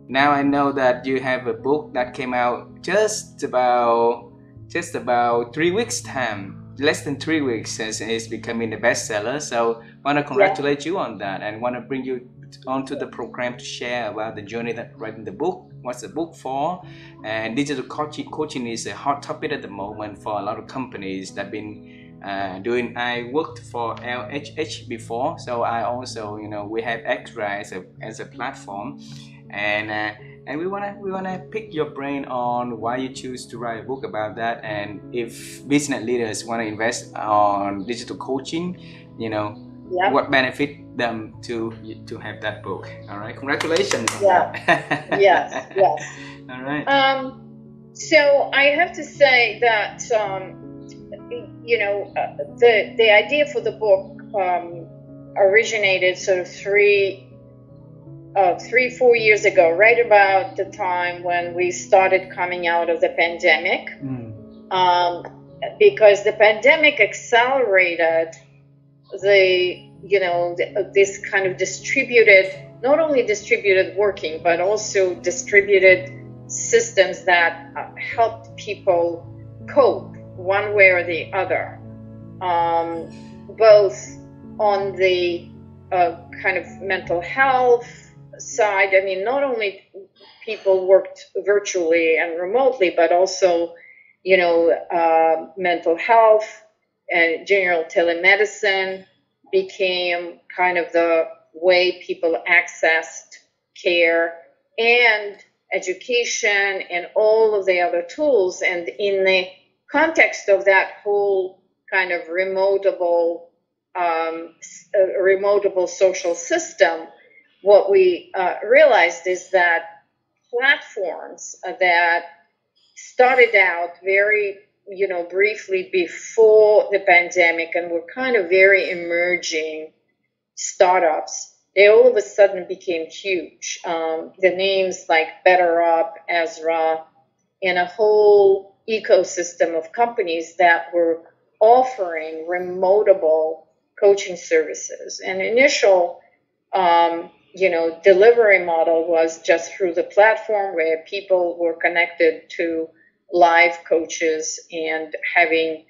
now I know that you have a book that came out just about 3 weeks time, less than 3 weeks, and it's becoming a bestseller. So want to congratulate you on that, and want to bring you onto the program to share about the journey that writing the book. What's the book for? And digital coaching is a hot topic at the moment for a lot of companies that been doing. I worked for LHH before, so I also, we have Extra as a platform, and we wanna pick your brain on why you choose to write a book about that, and if business leaders want to invest on digital coaching, what benefit them to have that book. All right, congratulations on that. Yes. All right. So I have to say that the idea for the book originated sort of 3-4 years ago, right about the time when we started coming out of the pandemic, because the pandemic accelerated this kind of not only distributed working, but also distributed systems that helped people cope one way or the other, both on the kind of mental health side. I mean, not only people worked virtually and remotely, but also, mental health and general telemedicine became kind of the way people accessed care and education and all of the other tools. And in the context of that whole kind of remotable social system, what we realized is that platforms that started out very, briefly before the pandemic and were kind of very emerging startups, they all of a sudden became huge. The names like BetterUp, Ezra, and a whole ecosystem of companies that were offering remotable coaching services. And initial delivery model was just through the platform, where people were connected to live coaches and having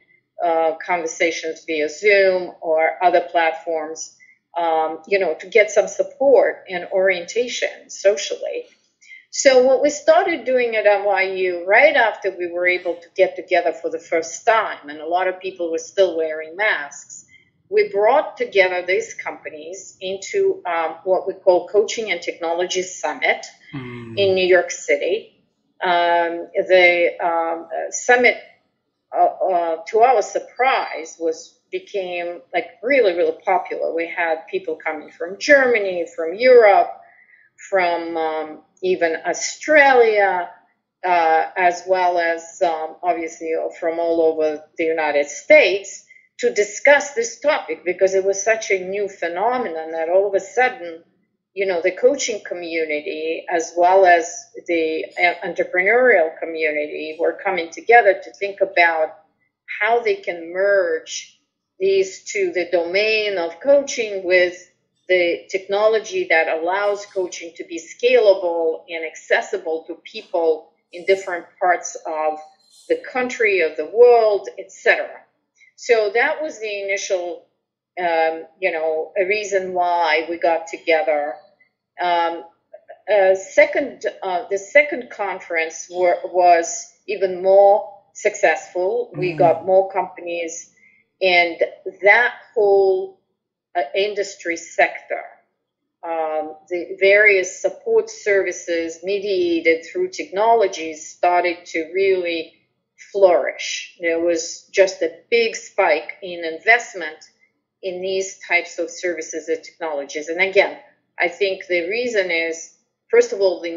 conversations via Zoom or other platforms, to get some support and orientation socially. So what we started doing at NYU, right after we were able to get together for the first time, and a lot of people were still wearing masks, we brought together these companies into what we call Coaching and Technology Summit in New York City. The summit, to our surprise, became like really, really popular. We had people coming from Germany, from Europe, from even Australia, as well as obviously from all over the United States, to discuss this topic, because it was such a new phenomenon that all of a sudden, the coaching community as well as the entrepreneurial community were coming together to think about how they can merge these two, the domain of coaching with the technology that allows coaching to be scalable and accessible to people in different parts of the country, of the world, etc. So that was the initial, a reason why we got together. The second conference was even more successful. We got more companies, and that whole industry sector, the various support services mediated through technologies, started to really flourish. There was just a big spike in investment in these types of services and technologies. And again, I think the reason is, first of all, the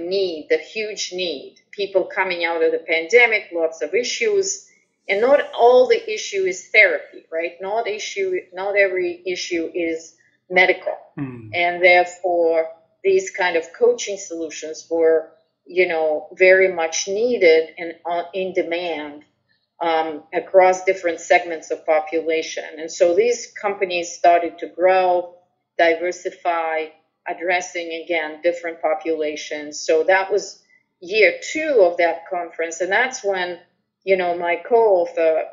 huge need. People coming out of the pandemic, lots of issues, and not all the issue is therapy, right? Not every issue is medical. And therefore, these kind of coaching solutions were, very much needed and in demand across different segments of population. And so these companies started to grow, diversify, addressing, again, different populations. So that was year 2 of that conference. And that's when, my co-author,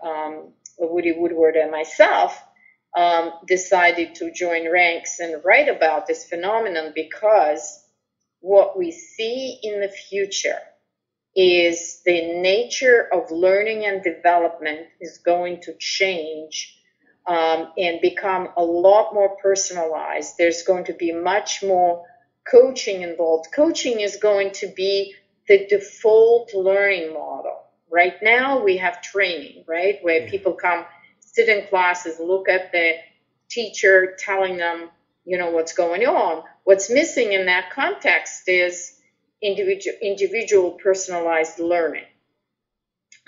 Woody Woodward, and myself decided to join ranks and write about this phenomenon, because what we see in the future is the nature of learning and development is going to change and become a lot more personalized. There's going to be much more coaching involved. Coaching is going to be the default learning model. Right now we have training, right, where people come, sit in classes, look at the teacher telling them, what's going on. What's missing in that context is individual personalized learning.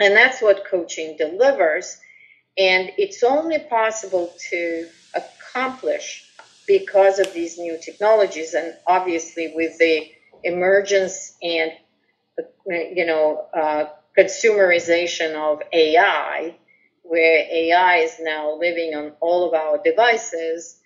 And that's what coaching delivers. And it's only possible to accomplish because of these new technologies. And obviously with the emergence and, consumerization of AI, where AI is now living on all of our devices,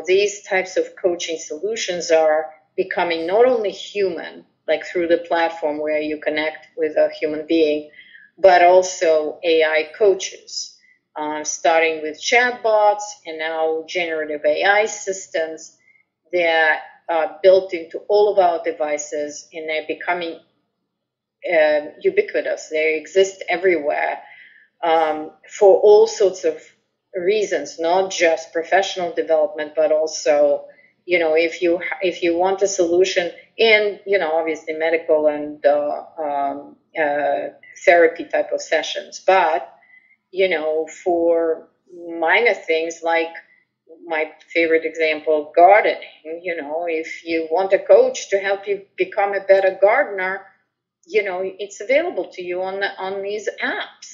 these types of coaching solutions are becoming not only human, like through the platform where you connect with a human being, but also AI coaches, starting with chatbots and now generative AI systems that are built into all of our devices, and they're becoming ubiquitous. They exist everywhere for all sorts of reasons, not just professional development, but also, if you want a solution in, obviously medical and therapy type of sessions, but, for minor things like my favorite example, gardening, if you want a coach to help you become a better gardener, it's available to you on these apps.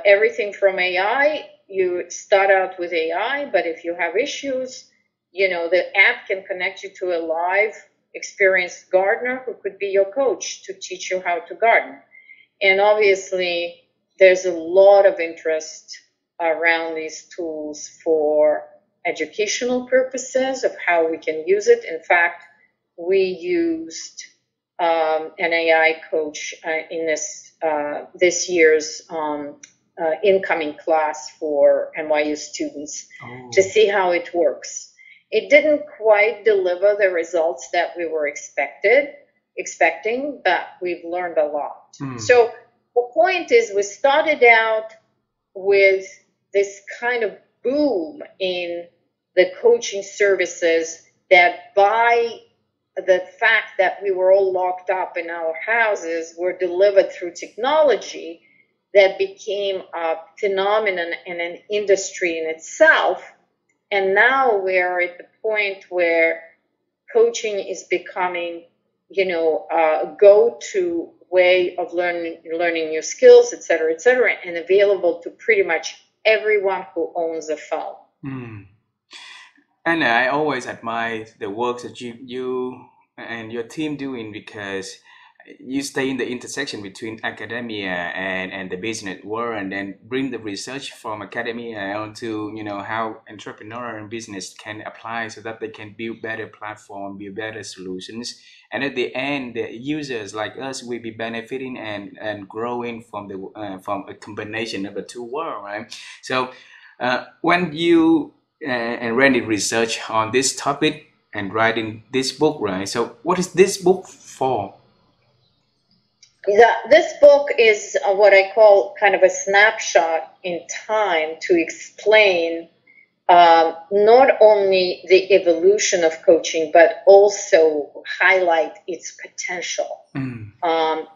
Everything from AI, you start out with AI, but if you have issues, the app can connect you to a live experienced gardener who could be your coach to teach you how to garden. And obviously, there's a lot of interest around these tools for educational purposes of how we can use it. In fact, we used an AI coach in this year's incoming class for NYU students to see how it works. It didn't quite deliver the results that we were expecting, but we've learned a lot. So the point is, we started out with this kind of boom in the coaching services that, by the fact that we were all locked up in our houses, were delivered through technology, that became a phenomenon and an industry in itself. And now we're at the point where coaching is becoming, a go-to way of learning new skills, et cetera, and available to pretty much everyone who owns a phone. And I always admire the work that you and your team doing, because you stay in the intersection between academia and the business world, and then bring the research from academia onto how entrepreneur and business can apply, so that they can build better platform, build better solutions, and at the end the users like us will be benefiting and growing from a combination of the two worlds, right? So when you and Randy research on this topic and writing this book, right? So what is this book for? This book is what I call kind of a snapshot in time to explain not only the evolution of coaching, but also highlight its potential.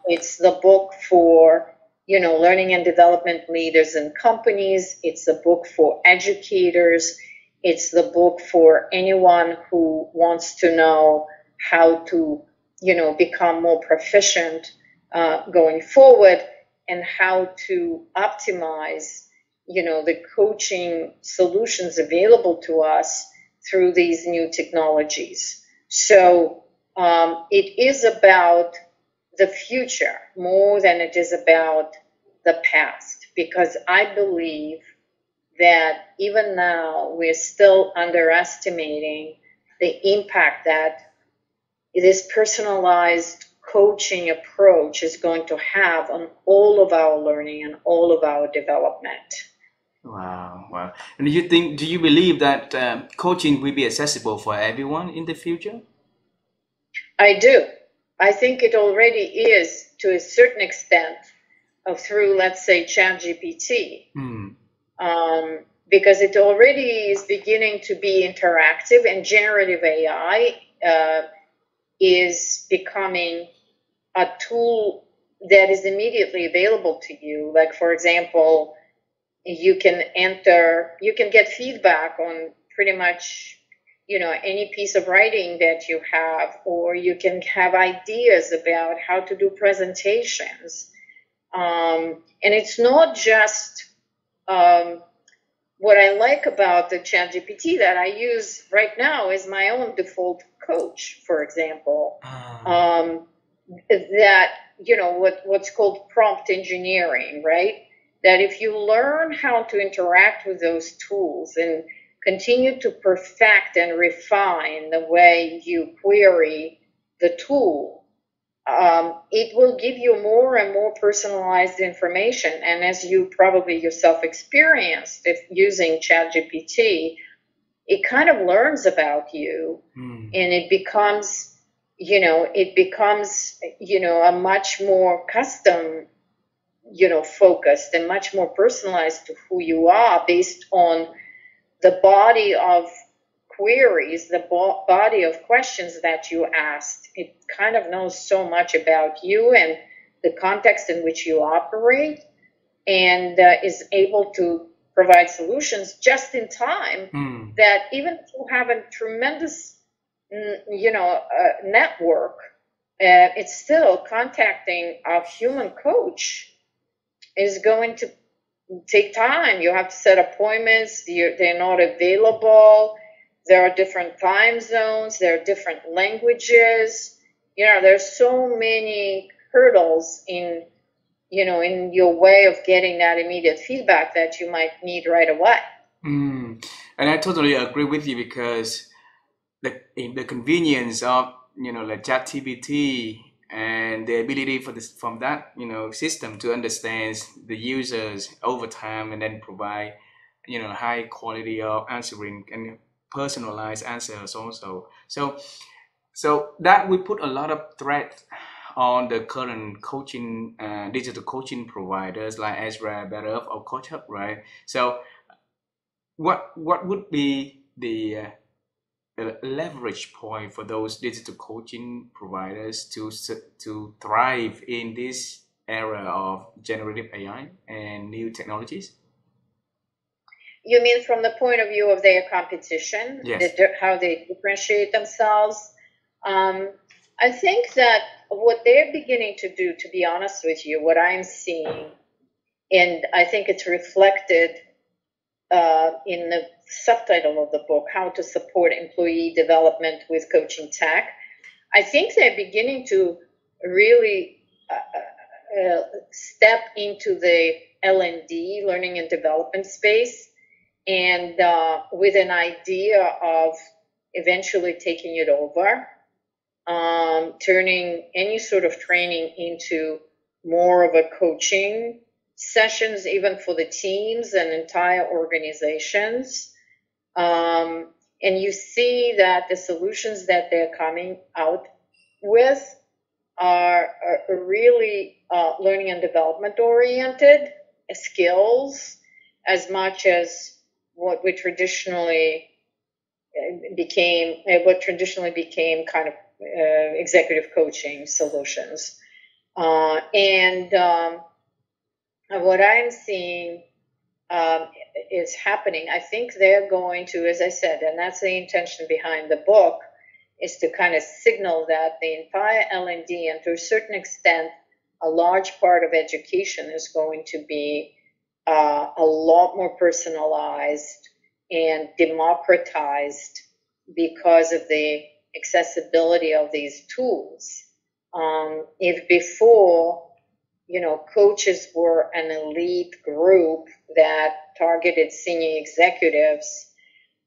It's the book for, learning and development leaders and companies. It's the book for educators. It's the book for anyone who wants to know how to, become more proficient going forward, and how to optimize, the coaching solutions available to us through these new technologies. So it is about the future more than it is about the past, because I believe that even now we're still underestimating the impact that this personalized coaching approach is going to have on all of our learning and all of our development. Wow, wow. And do you believe that coaching will be accessible for everyone in the future? I do. I think it already is to a certain extent through, let's say, ChatGPT, because it already is beginning to be interactive, and generative AI is becoming a tool that is immediately available to you. Like, for example, you can get feedback on pretty much, any piece of writing that you have, or you can have ideas about how to do presentations. And it's not just what I like about the ChatGPT that I use right now is my own default coach, for example. That, what's called prompt engineering, right? That if you learn how to interact with those tools and continue to perfect and refine the way you query the tool, it will give you more and more personalized information. And as you probably yourself experienced, if using ChatGPT, it kind of learns about you, and it becomes, a much more custom, focused and much more personalized to who you are based on the body of queries, the body of questions that you asked. It kind of knows so much about you and the context in which you operate, and is able to provide solutions just in time, that even if you have a tremendous, network, it's still contacting a human coach is going to take time. You have to set appointments. They're not available. There are different time zones. There are different languages. There's so many hurdles in your way of getting that immediate feedback that you might need right away. And I totally agree with you, because the convenience of like ChatGPT and the ability from that system to understand the users over time, and then provide high quality of answering and personalized answers also. So that we put a lot of threat on the current coaching digital coaching providers like Ezra, Better or CoachHub, right? So what would be the leverage point for those digital coaching providers to thrive in this era of generative AI and new technologies? You mean from the point of view of their competition? Yes. How they differentiate themselves? I think that what they're beginning to do, to be honest with you, what I'm seeing, and I think it's reflected in the subtitle of the book, How to Support Employee Development with Coaching Tech. I think they're beginning to really step into the L&D, learning and development space, and with an idea of eventually taking it over, turning any sort of training into more of a coaching sessions, even for the teams and entire organizations. And you see that the solutions that they're coming out with are really learning and development oriented skills, as much as what traditionally became kind of executive coaching solutions. And what I'm seeing is happening, I think they're going to, as I said, and that's the intention behind the book, is to kind of signal that the entire L&D, and to a certain extent, a large part of education, is going to be a lot more personalized and democratized because of the accessibility of these tools. If before coaches were an elite group that targeted senior executives.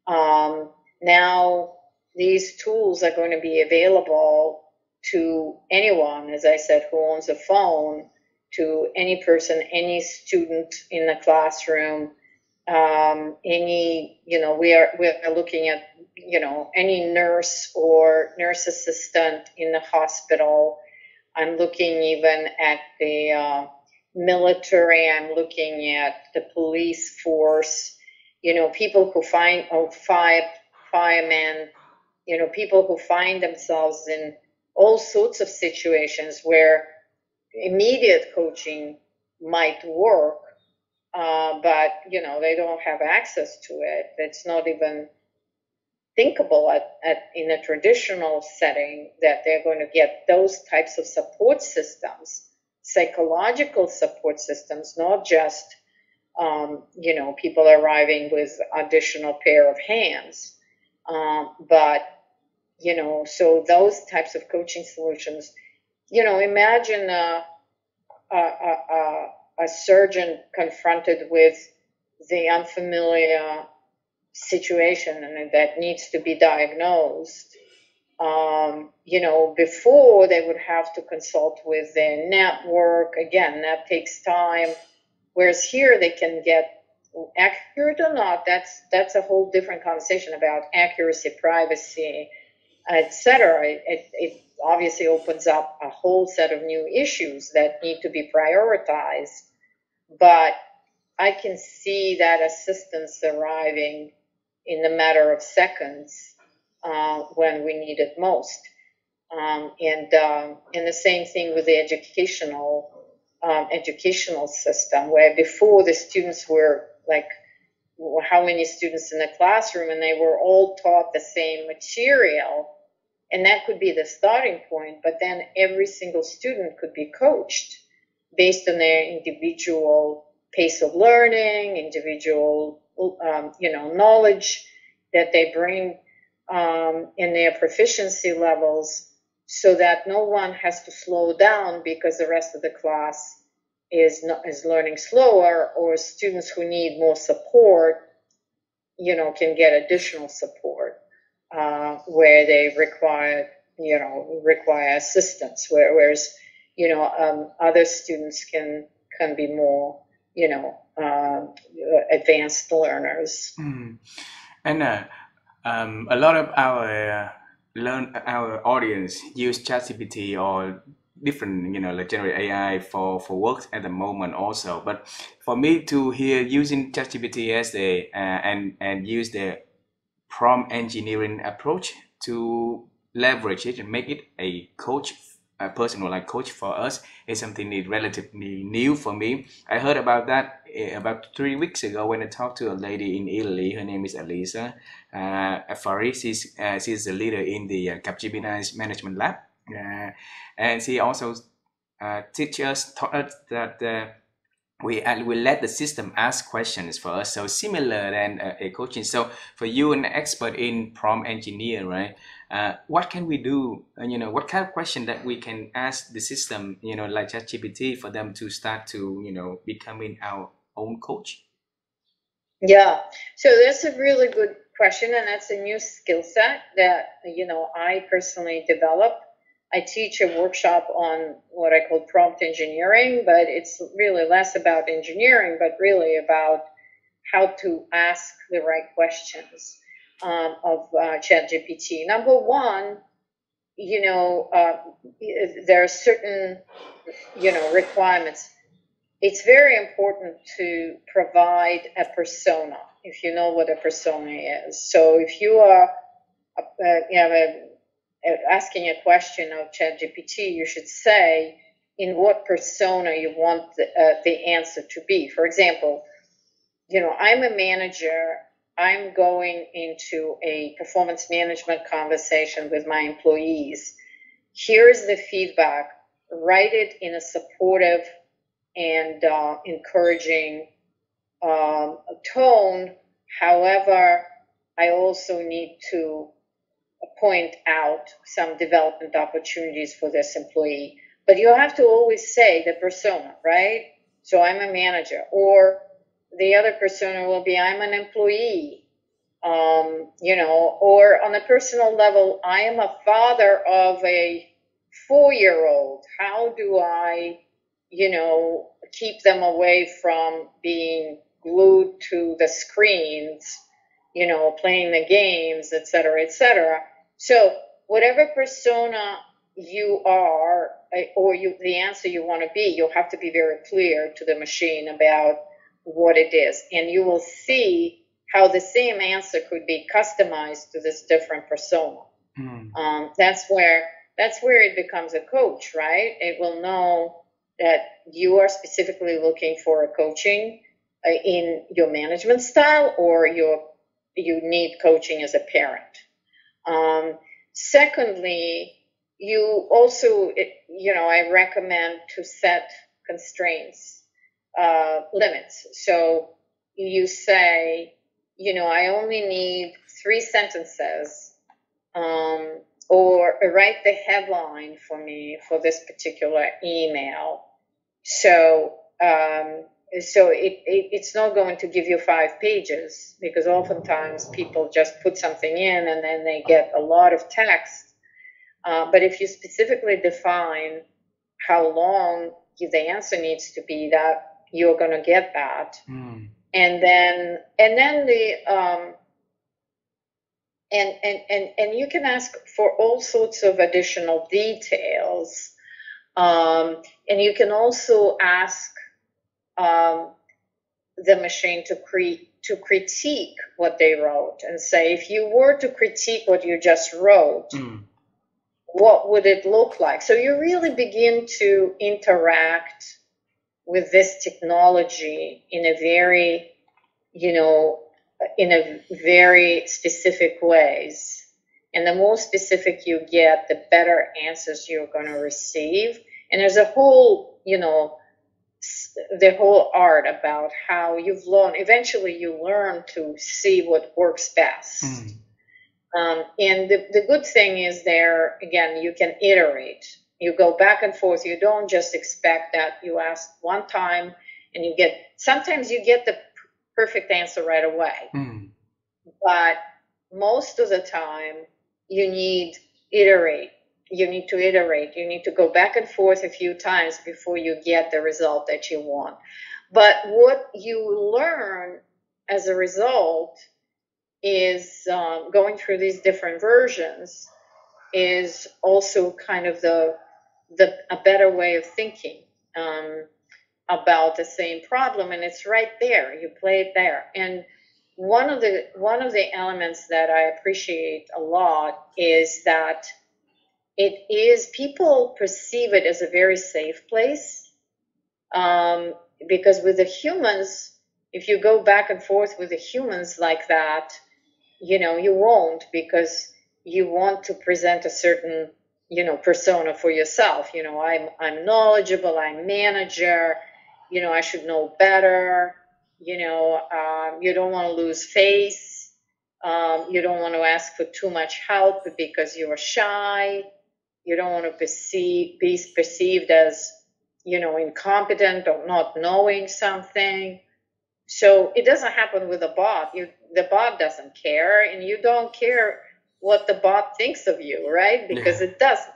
Now these tools are going to be available to anyone, as I said, who owns a phone, to any person, any student in the classroom, we are looking at, any nurse or nurse assistant in the hospital. I'm looking even at the military. I'm looking at the police force. People who firemen. People who find themselves in all sorts of situations where immediate coaching might work, but they don't have access to it. It's not even thinkable in a traditional setting that they're going to get those types of support systems, psychological support systems, not just people arriving with additional pair of hands, but so those types of coaching solutions. Imagine a surgeon confronted with the unfamiliar situation and that needs to be diagnosed. Before they would have to consult with their network. Again, that takes time. Whereas here they can get accurate or not. That's a whole different conversation about accuracy, privacy, etc. It obviously opens up a whole set of new issues that need to be prioritized. But I can see that assistance arriving in a matter of seconds when we need it most. And the same thing with the educational system, where before the students were like, how many students in the classroom, and they were all taught the same material, and that could be the starting point, but then every single student could be coached based on their individual pace of learning, individual knowledge that they bring in their proficiency levels, so that no one has to slow down because the rest of the class is learning slower, or students who need more support, can get additional support where they require assistance, whereas other students can be more advanced learners. And a lot of our audience use ChatGPT or different, like generate AI for work at the moment also. But for me to hear using ChatGPT as and use the prompt engineering approach to leverage it and make it a personal coach for us is something that relatively new for me. I heard about that about 3 weeks ago when I talked to a lady in Italy. Her name is Elisa Afari. She's the leader in the Capgemini's management lab, and she also taught us that we let the system ask questions for us, so similar than a coaching. So for you, an expert in prompt engineer, right? What can we do? What kind of question that we can ask the system, like ChatGPT, for them to start to becoming our own coach? Yeah, so that's a really good question, and that's a new skill set that I personally developed. I teach a workshop on what I call prompt engineering, but it's really less about engineering, but really about how to ask the right questions of ChatGPT. Number one, there are certain requirements. It's very important to provide a persona, if you know what a persona is. So if you are asking a question of ChatGPT, you should say in what persona you want the answer to be. For example, I'm a manager. I'm going into a performance management conversation with my employees. Here's the feedback. Write it in a supportive and encouraging tone. However, I also need to point out some development opportunities for this employee. But you have to always say the persona, right? So I'm a manager, or the other persona will be I'm an employee, or on a personal level, I am a father of a 4-year-old. How do I, keep them away from being glued to the screens, playing the games, et cetera, et cetera. So whatever persona you are, or the answer you want to be, you'll have to be very clear to the machine about what it is. And you will see how the same answer could be customized to this different persona. That's where it becomes a coach, right? It will know that you are specifically looking for a coaching in your management style, or you need coaching as a parent. Secondly, you also, I recommend to set constraints, limits. So you say, I only need 3 sentences, or write the headline for me for this particular email. So it's not going to give you 5 pages, because oftentimes people just put something in and then they get a lot of text. But if you specifically define how long the answer needs to be, that you're going to get that. And then you can ask for all sorts of additional details. And you can also ask the machine to critique what they wrote, and say, if you were to critique what you just wrote, what would it look like? So you really begin to interact with this technology in a very specific ways. And the more specific you get, the better answers you're going to receive. And there's a whole, the whole art about how eventually you learn to see what works best. And the good thing is there, again, you can iterate. You go back and forth. You don't just expect that you ask one time and sometimes you get the perfect answer right away. But most of the time, you need to iterate. You need to go back and forth a few times before you get the result that you want. But what you learn as a result is going through these different versions is also kind of a better way of thinking about the same problem, and it's right there. You play it there. And one of the elements that I appreciate a lot is that people perceive it as a very safe place, because with the humans, if you go back and forth with the humans like that, you won't, because you want to present a certain, persona for yourself. I'm knowledgeable, I'm manager, I should know better, you don't want to lose face, you don't want to ask for too much help because you're shy, you don't want to be perceived as, incompetent or not knowing something. So it doesn't happen with a bot. The bot doesn't care, and you don't care what the bot thinks of you, right? Because it doesn't.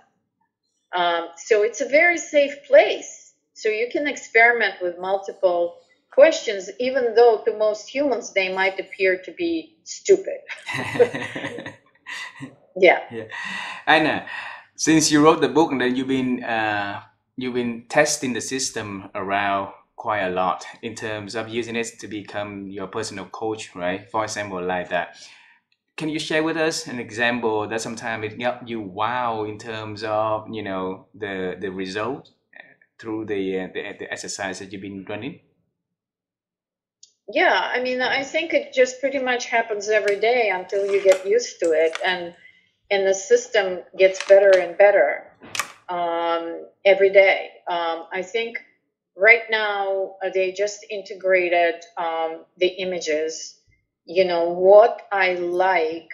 So it's a very safe place. So you can experiment with multiple questions, even though to most humans they might appear to be stupid. Yeah. Anna, since you wrote the book, and then you've been testing the system around quite a lot in terms of using it to become your personal coach, right? For example, like that. Can you share with us an example that sometimes it got you wow in terms of the result through the exercise that you've been running? Yeah, I mean, I think it just pretty much happens every day until you get used to it, and the system gets better and better every day. I think right now they just integrated the images. What I like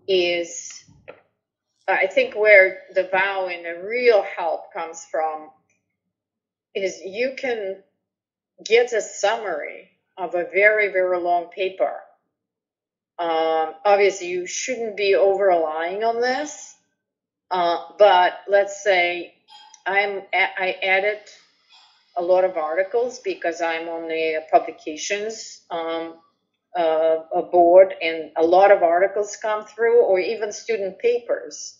is I think where the wow and the real help comes from is you can get a summary of a very, very long paper. Obviously, you shouldn't be over-relying on this, but let's say I edit a lot of articles because I'm on the publications a board, and a lot of articles come through, or even student papers.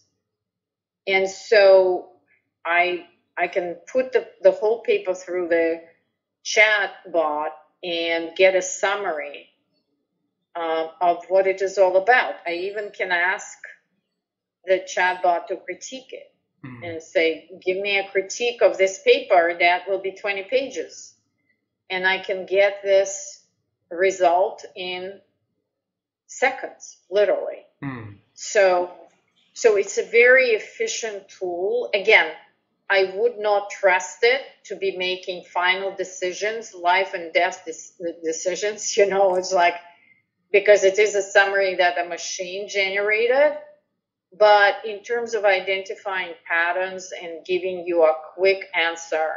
And so I can put the whole paper through the chat bot and get a summary of what it is all about. I even can ask the chat bot to critique it and say, give me a critique of this paper that will be 20 pages. And I can get this result in seconds, literally. So it's a very efficient tool. Again, I would not trust it to be making final decisions, life and death decisions. It's like, because it is a summary that a machine generated. But in terms of identifying patterns and giving you a quick answer,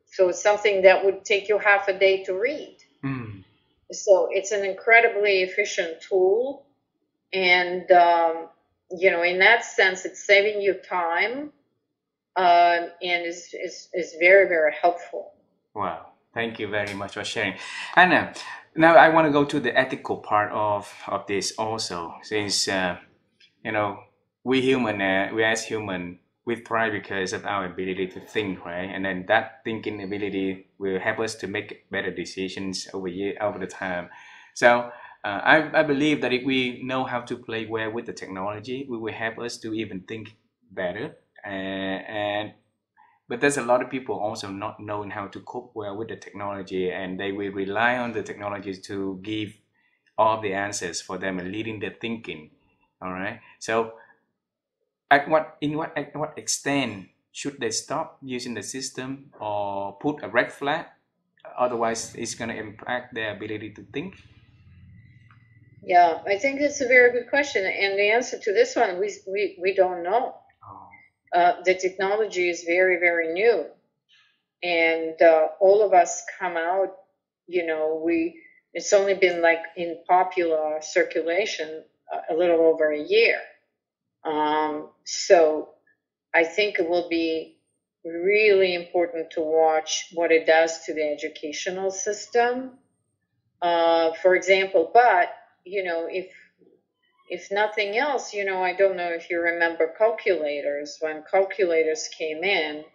so it's something that would take you half a day to read. So it's an incredibly efficient tool. And, in that sense, it's saving you time and is very, very helpful. Wow. Thank you very much for sharing. Anna, now I want to go to the ethical part of this also, since, we as human, we thrive because of our ability to think, right? And then that thinking ability will help us to make better decisions over the time. So I believe that if we know how to play well with the technology, it will help us to even think better. But there's a lot of people also not knowing how to cope well with the technology, and they will rely on the technologies to give all the answers for them and leading their thinking. All right. So at what extent should they stop using the system or put a red flag? Otherwise, it's going to impact their ability to think. Yeah, I think it's a very good question, and the answer to this one, we don't know. The technology is very, very new, and all of us come out. It's only been like in popular circulation a little over a year. So I think it will be really important to watch what it does to the educational system, for example. But if nothing else, I don't know if you remember calculators. When calculators came in,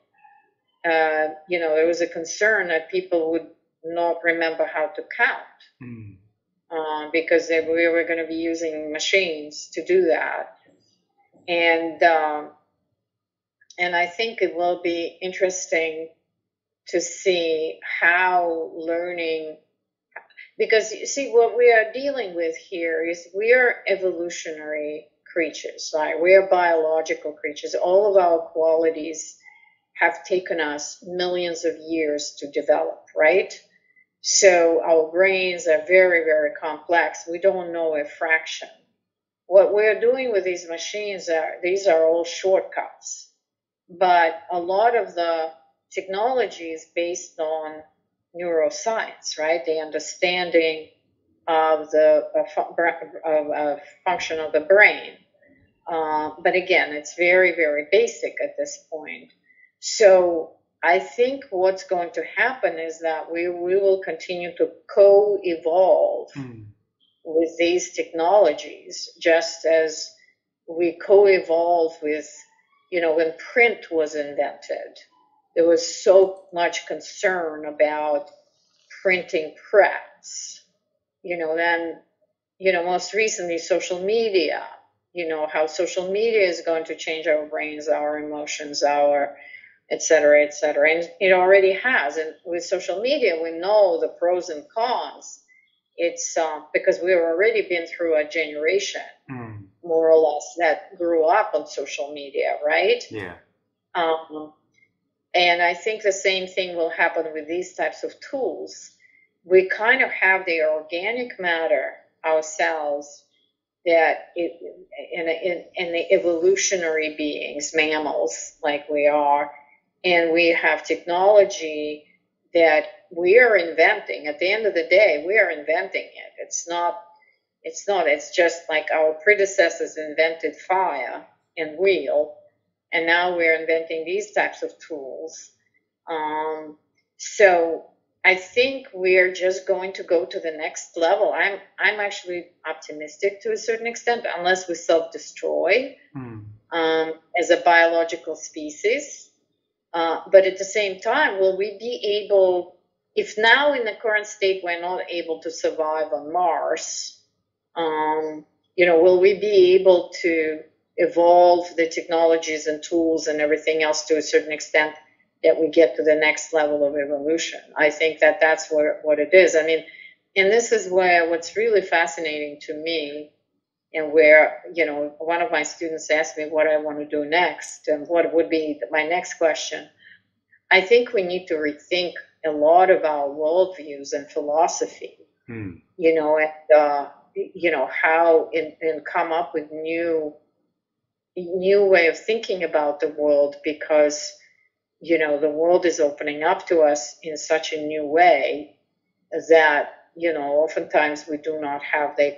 there was a concern that people would not remember how to count because we were going to be using machines to do that. And I think it will be interesting to see how learning, because you see what we are dealing with here is we are evolutionary creatures, right? We are biological creatures. All of our qualities have taken us millions of years to develop, right? So our brains are very, very complex. We don't know a fraction. What we're doing with these machines these are all shortcuts. But a lot of the technology is based on neuroscience, right? The understanding of the function of the brain. But again, it's very, very basic at this point. So I think what's going to happen is that we will continue to co-evolve with these technologies, just as we co-evolve with, when print was invented, there was so much concern about printing press. Then, most recently, social media, how social media is going to change our brains, our emotions, our et cetera, et cetera. And it already has. And with social media, we know the pros and cons. It's because we've already been through a generation, more or less, that grew up on social media, right? Yeah. And I think the same thing will happen with these types of tools. We kind of have the organic matter ourselves, that in the evolutionary beings, mammals like we are, and we have technology that we are inventing. At the end of the day, we are inventing it. It's just like our predecessors invented fire and wheel, and now we're inventing these types of tools. So I think we're just going to go to the next level. I'm actually optimistic to a certain extent, unless we self-destroy as a biological species. But at the same time, will we be able, if now in the current state we're not able to survive on Mars, will we be able to evolve the technologies and tools and everything else to a certain extent that we get to the next level of evolution? I think that's what it is. I mean, and this is where what's really fascinating to me, and where, one of my students asked me what I want to do next and what would be my next question. I think we need to rethink a lot of our worldviews and philosophy, and how and come up with new way of thinking about the world, because the world is opening up to us in such a new way that oftentimes we do not have the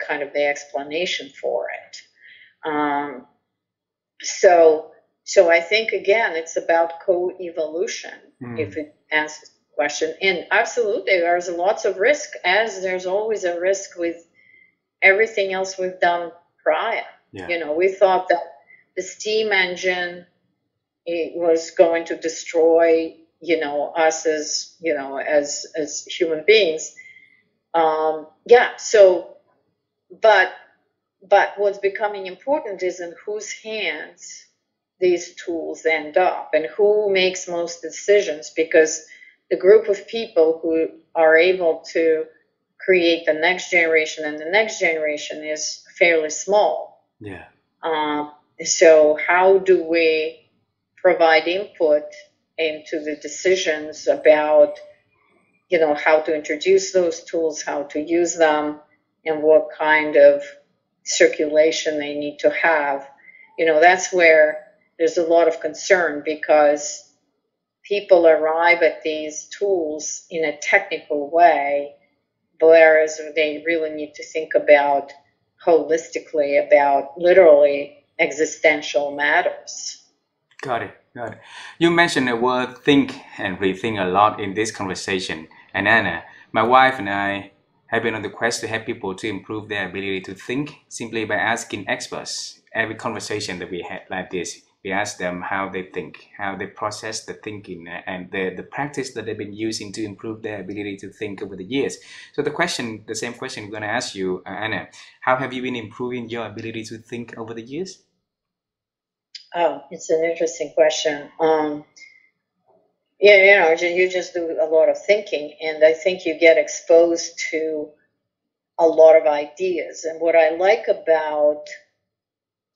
explanation for it. So I think, again, it's about co-evolution, if it answers the question. And absolutely, there's lots of risk, as there's always a risk with everything else we've done prior. Yeah. We thought that the steam engine, it was going to destroy, us as, as human beings. So, but what's becoming important is in whose hands these tools end up and who makes most decisions, because the group of people who are able to create the next generation and the next generation is fairly small. Yeah. So how do we provide input into the decisions about, how to introduce those tools, how to use them, and what kind of circulation they need to have? That's where there's a lot of concern, because people arrive at these tools in a technical way, whereas they really need to think about holistically, about literally existential matters. Got it. You mentioned the word think and rethink a lot in this conversation. And Anna, my wife and I have been on the quest to help people to improve their ability to think simply by asking experts. Every conversation that we had like this, we ask them how they think, how they process the thinking, and the practice that they've been using to improve their ability to think over the years. So the same question we're going to ask you, Anna, how have you been improving your ability to think over the years? Oh, it's an interesting question. You just do a lot of thinking, and I think you get exposed to a lot of ideas. And what I like about,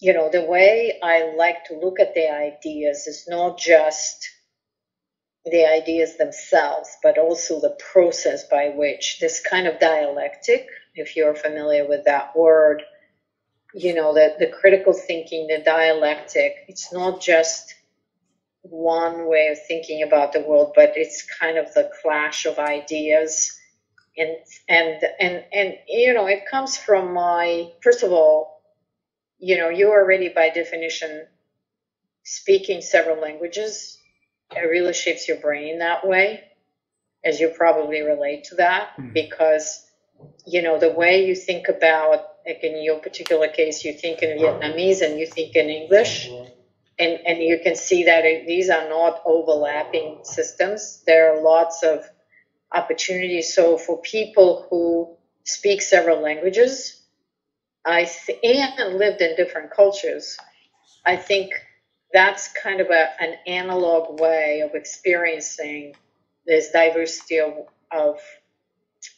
the way I like to look at the ideas is not just the ideas themselves, but also the process by which this kind of dialectic, if you're familiar with that word, the critical thinking, the dialectic, it's not just one way of thinking about the world, but it's kind of the clash of ideas. And it comes from first of all, you're already by definition speaking several languages. It really shapes your brain that way, as you probably relate to that, because the way you think about, like in your particular case, you think in Vietnamese and you think in English, and you can see that these are not overlapping systems. There are lots of opportunities. So for people who speak several languages, and lived in different cultures, I think that's kind of an analog way of experiencing this diversity of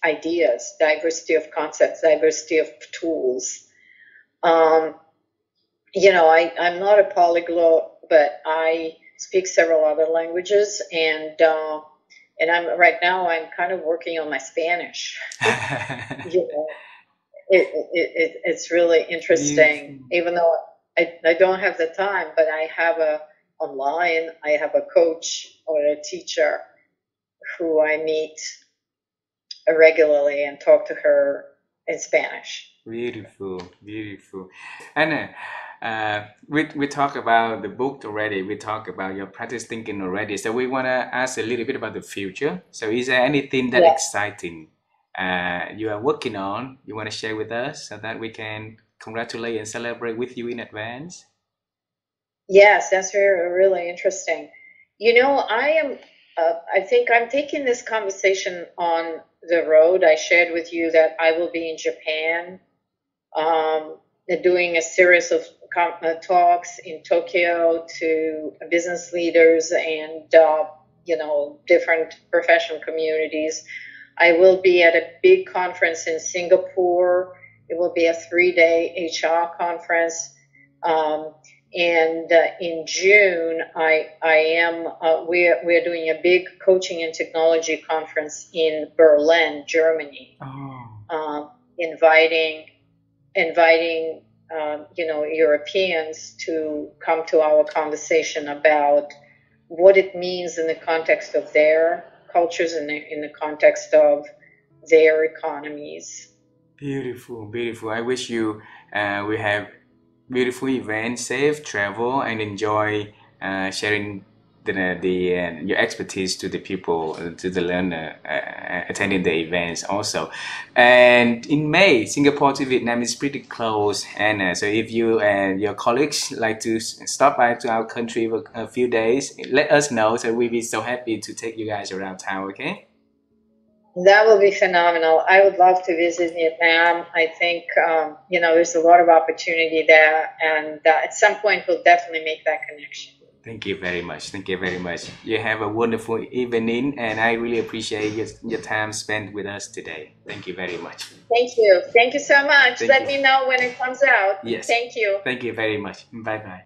ideas, diversity of concepts, diversity of tools. I'm not a polyglot, but I speak several other languages, and I'm kind of working on my Spanish. It's really interesting, even though I don't have the time, but I have online, I have a coach or a teacher who I meet regularly and talk to her in Spanish. Beautiful, beautiful. Anna, we talk about the book already. We talk about your practice thinking already. So we want to ask a little bit about the future. So is there anything that exciting you are working on, you want to share with us so that we can congratulate and celebrate with you in advance? Yes, that's really interesting. I think I'm taking this conversation on the road. I shared with you that I will be in Japan, doing a series of talks in Tokyo to business leaders and different professional communities. I will be at a big conference in Singapore. It will be a 3-day HR conference. And in June, we're doing a big coaching and technology conference in Berlin, Germany, inviting Europeans to come to our conversation about what it means in the context of their cultures and in the context of their economies. Beautiful, beautiful. I wish you will have beautiful event, safe travel, and enjoy sharing your expertise to the people, to the learner attending the events also. And in May, Singapore to Vietnam is pretty close, Anna. So if you and your colleagues like to stop by to our country for a few days, let us know. So we'll be so happy to take you guys around town. Okay. That will be phenomenal. I would love to visit Vietnam. I think, there's a lot of opportunity there. And at some point, we'll definitely make that connection. Thank you very much. Thank you very much. You have a wonderful evening, and I really appreciate your time spent with us today. Thank you very much. Thank you. Thank you so much. Let me know when it comes out. Yes. Thank you. Thank you very much. Bye-bye.